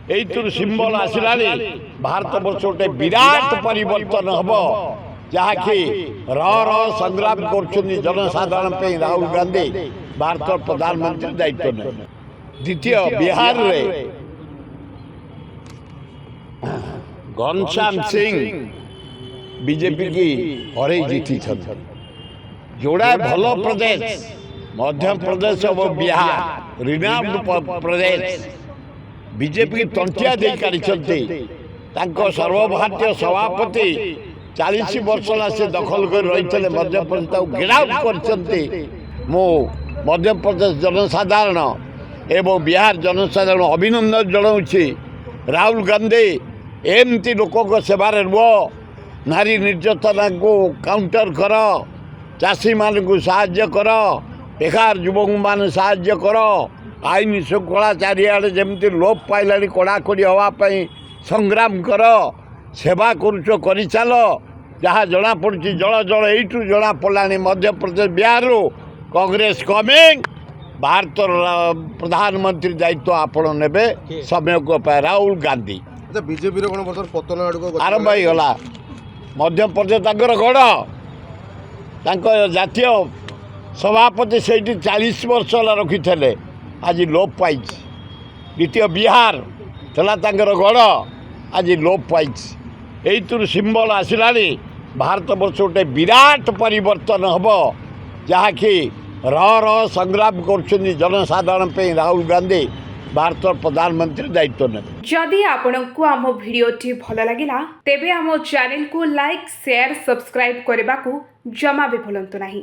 এইଥିରୁ symbol ଆସିଲାଣି ଭାରତ ବର୍ଷ ଗୋଟେ ବିରାଟ ପରିବର୍ତ୍ତନ ହବ ଯାହାକି ସଂଗ୍ରାମ କରୁଛନ୍ତି ଜନସାଧାରଣ ପାଇଁ ରାହୁଲ ଗାନ୍ଧୀ ଭାରତ ପ୍ରଧାନମନ୍ତ୍ରୀ ଦାୟିତ୍ୱ ନେବେ। ଦ୍ୱିତୀୟ ବିହାରରେ ଘନଶ୍ୟାମ ସିଂ ବିଜେପି କି ହରେଇ ଜିତିଛନ୍ତି। ଯୋଡ଼ାଏ ଭଲ ପ୍ରଦେଶ ମଧ୍ୟପ୍ରଦେଶ ଏବଂ ବିହାର ରିନାଉଣ୍ଡ ପ୍ରଦେଶ ବିଜେପି କି ତଣ୍ଟିଆ ଦେଇ କାଢ଼ିଛନ୍ତି। ତାଙ୍କ ସର୍ବଭାରତୀୟ ସଭାପତି 40 ବର୍ଷ ହେଲା ସେ ଦଖଲ କରି ରହିଥିଲେ ମଧ୍ୟପ୍ରଦେଶ ତାକୁ ଗିରାଉଟ କରିଛନ୍ତି। ମୁଁ ମଧ୍ୟପ୍ରଦେଶ ଜନସାଧାରଣ ଏବଂ ବିହାର ଜନସାଧାରଣ ଅଭିନନ୍ଦନ ଜଣାଉଛି। ରାହୁଲ ଗାନ୍ଧୀ ଏମିତି ଲୋକଙ୍କ ସେବାରେ ରୁହ, ନାରୀ ନିର୍ଯାତନାକୁ କାଉଣ୍ଟର କର, ଚାଷୀମାନଙ୍କୁ ସାହାଯ୍ୟ କର, ବେକାର ଯୁବକମାନେ ସାହାଯ୍ୟ କର, ଆଇନ ଶୃଙ୍ଖଳା ଚାରିଆଡ଼େ ଯେମିତି ଲୋପ ପାଇଲାଣି କଡ଼ାକଡ଼ି ହେବା ପାଇଁ ସଂଗ୍ରାମ କର, ସେବା କରୁଛ କରିଚାଲ। ଯାହା ଜଣାପଡ଼ୁଛି ଜଳ ଏଇଠୁ ଜଣାପଡ଼ିଲାଣି ମଧ୍ୟପ୍ରଦେଶ ବିହାରରୁ କଂଗ୍ରେସ କମିଂ ଭାରତର ପ୍ରଧାନମନ୍ତ୍ରୀ ଦାୟିତ୍ୱ ଆପଣ ନେବେ ସମୟକୁ ପାଇଁ ରାହୁଲ ଗାନ୍ଧୀ। ବିଜେପିର କ'ଣ ବର୍ତ୍ତମାନ ପତନ ଆଡ଼କୁ ଆରମ୍ଭ ହେଇଗଲା। ମଧ୍ୟପ୍ରଦେଶ ତାଙ୍କର ଗଡ଼, ତାଙ୍କ ଜାତୀୟ ସଭାପତି ସେଇଠି 40 ବର୍ଷ ହେଲା ରଖିଥିଲେ, ଆଜି ଲୋପ ପାଇଛି। ଦ୍ୱିତୀୟ ବିହାର ଥିଲା ତାଙ୍କର ଗଡ଼, ଆଜି ଲୋପ ପାଇଛି। এইଥିରୁ ସିମ୍ବଲ ଆସିଲାଣି ଭାରତ ବର୍ଷ ଗୋଟେ ବିରାଟ ପରିବର୍ତ୍ତନ ହବ ଯାହାକି ସଂଗ୍ରାମ କରୁଛନ୍ତି ଜନସାଧାରଣ ପାଇଁ ରାହୁଲ ଗାନ୍ଧୀ ଭାରତ ପ୍ରଧାନମନ୍ତ୍ରୀ ଦାୟିତ୍ୱ ନେବେ। जदि आपंक आम भिडी भल लगा तेब आम चैनल को लाइक शेयर सब्सक्राइब करने को जमा भी भूलु नहीं।